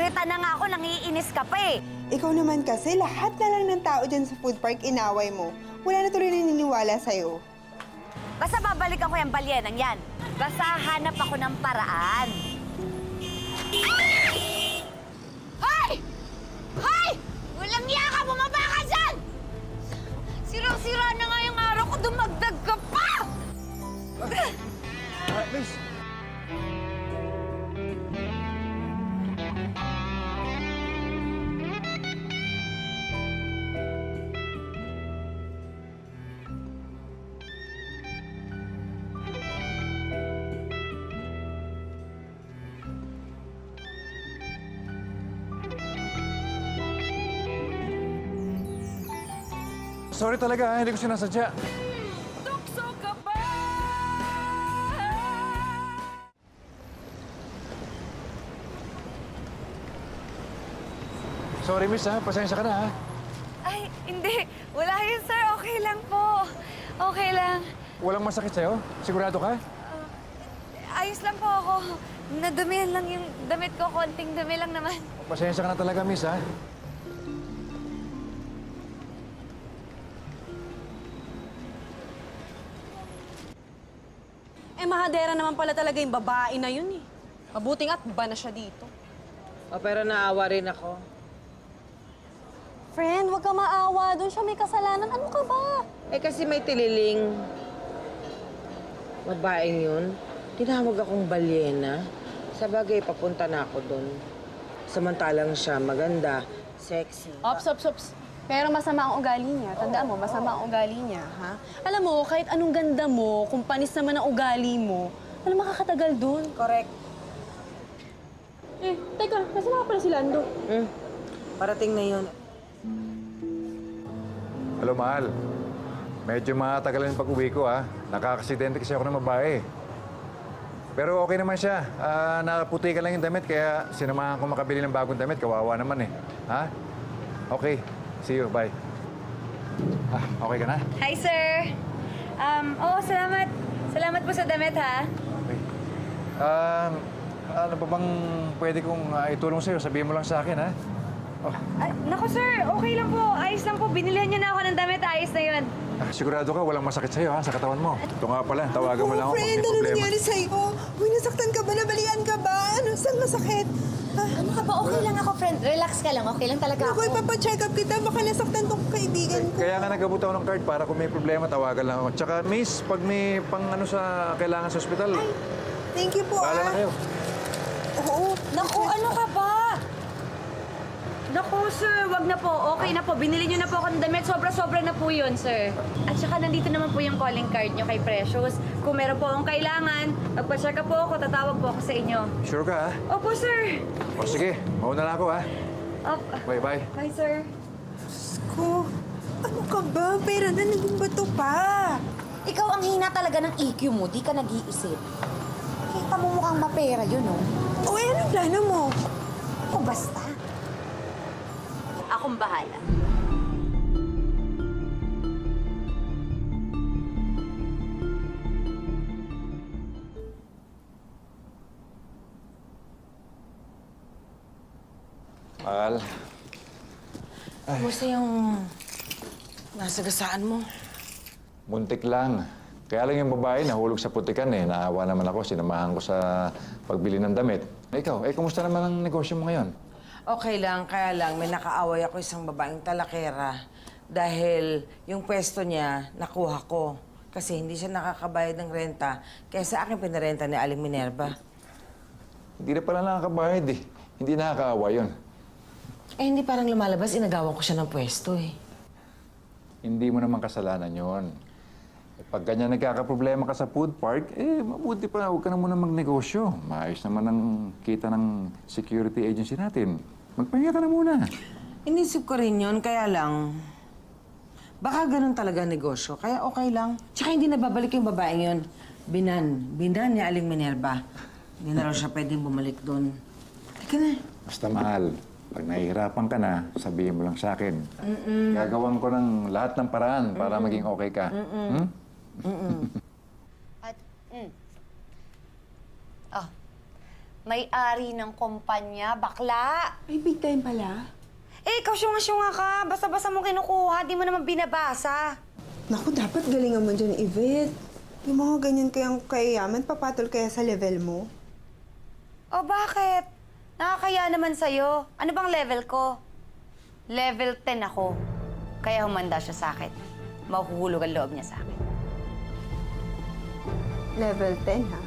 Naiirita na nga ako, nangiinis ka pa eh. Ikaw naman kasi, lahat na lang ng tao dyan sa food park inaway mo. Wala na tuloy naniniwala sa'yo. Basta babalikan ko yung balyenang yan. Basta hanap ako ng paraan. Hoy! Hoy! Walang iya ka! Bumaba ka dyan! Sirang-sira na nga yung araw ko, dumagdag ka pa! Miss! Sorry talaga, hindi ko sinasadya. Tukso ka ba? Sorry, miss, ha? Pasensya ka na, ha? Ay, hindi. Wala yun, sir. Okay lang po. Okay lang. Walang masakit sa'yo? Sigurado ka? Ayos lang po ako. Nadumihan lang yung damit ko. Konting dumi lang naman. Pasensya ka na talaga, miss, ha? Mahadera naman pala talaga yung babae na yun eh. Mabuting at ba na siya dito. Pero naawa rin ako. Friend, huwag ka maawa. Doon siya may kasalanan. Ano ka ba? Kasi may tililing. Babaeng yun, tinawag akong balyena. Sa bagay, papunta na ako doon. Samantalang siya maganda, sexy. Ops. Pero masama ang ugali niya. Tandaan mo, masama ang ugali niya, ha? Alam mo, kahit anong ganda mo, kung panis naman ang ugali mo, wala makakatagal doon. Correct. Teka, nasa nga pala si Lando? Parating na yun. Hello, mahal. Medyo matagalan yung pag-uwi ko, ha? Nakakasidente kasi ako ng babae. Pero okay naman siya. Nakaputi ka lang yung damit, kaya sinamahan ko makabili ng bagong damit. Kawawa naman, eh. Ha? Okay. See you. Bye. Okay ka na? Hi, sir. Salamat. Salamat po sa damit, ha? Okay. Ano pa bang pwede kong itulong sa'yo? Sabihin mo lang sa akin, ha? Ay, naku, sir. Okay lang po. Ayos lang po. Binilihan niyo na ako ng damit. Ayos na yun. Sigurado ka, walang masakit sa'yo, ha? Sa katawan mo. Ito nga pala, tawagan mo lang ako kung Friend, may ano problema. nangyari sa'yo? Uy, nasaktan ka ba? Nabalian ka ba? Ano, saan masakit? Ano ka ba? Okay lang ako, friend. Relax ka lang. Okay lang talaga Ako, ipapacheck up kita. Baka nasaktan tong kaibigan ko. Kaya nga nagabot ako ng card para kung may problema, tawagan lang ako. Tsaka, miss, pag may kailangan sa ospital, Thank you po, bahala na kayo. Oo. Naku, ano ka ba? Naku, sir. Wag na po. Okay na po. Binili niyo na po ako ng damit. Sobra-sobra na po yun, sir. At saka nandito naman po yung calling card niyo kay Precious. Kung meron po akong kailangan, magpa-check up po ako, tatawag po ako sa inyo. Sure ka, ha? Opo, sir. O sige, mauna na ako, ha? Bye-bye. Bye, sir. Ko, ano ka ba? Pera na naging bato pa. Ikaw ang hina talaga ng EQ mo, di ka nag-iisip. Kita mo mukhang mapera yun, oh. O, anong plano mo? O basta. Akong bahala. Mahal. Kumusta yung nasagasaan mo? Muntik lang. Kaya lang yung babae nahulog sa putikan, eh. Naawa naman ako, sinamahan ko sa pagbili ng damit. Ikaw, kumusta naman ang negosyo mo ngayon? Okay lang, kaya lang may nakaaway ako isang babaeng talakera. Dahil yung pwesto niya, nakuha ko. Kasi hindi siya nakakabayad ng renta, kaya sa akin pinarenta ni Aling Minerva. Hindi na pala nakakabayad, eh. Hindi nakakaawa yun. Hindi parang lumalabas, inagawan ko siya ng pwesto, eh. Hindi mo naman kasalanan yon. Pag ganyan nagkakaproblema ka sa food park, mabuti pa, huwag ka na muna magnegosyo. Maayos naman ang kita ng security agency natin. Magpahinga ka na muna. Inisip ko rin yun, kaya lang... Baka ganun talaga ang negosyo, kaya okay lang. Tsaka hindi na babalik yung babaeng yun. Binan ni Aling Minerva. Hindi na raw siya pwedeng bumalik doon. Teka na. Basta mahal, pag nahihirapan ka na, sabihin mo lang sa akin. Gagawan ko ng lahat ng paraan para maging okay ka. Oh. May-ari ng kumpanya, bakla. Ay, big time pala. Eh, ikaw syunga-syunga ka. Basta-basta mo kinukuha, di mo naman binabasa. Naku, dapat galingan mo dyan, Yvette. Yung mga ganyan kayang kayayaman, papatol kaya sa level mo. O bakit? Nakakaya naman sa'yo. Ano bang level ko? Level 10 ako. Kaya humanda siya sa akin. Mahuhulog ang loob niya sa akin. Level 10, ha?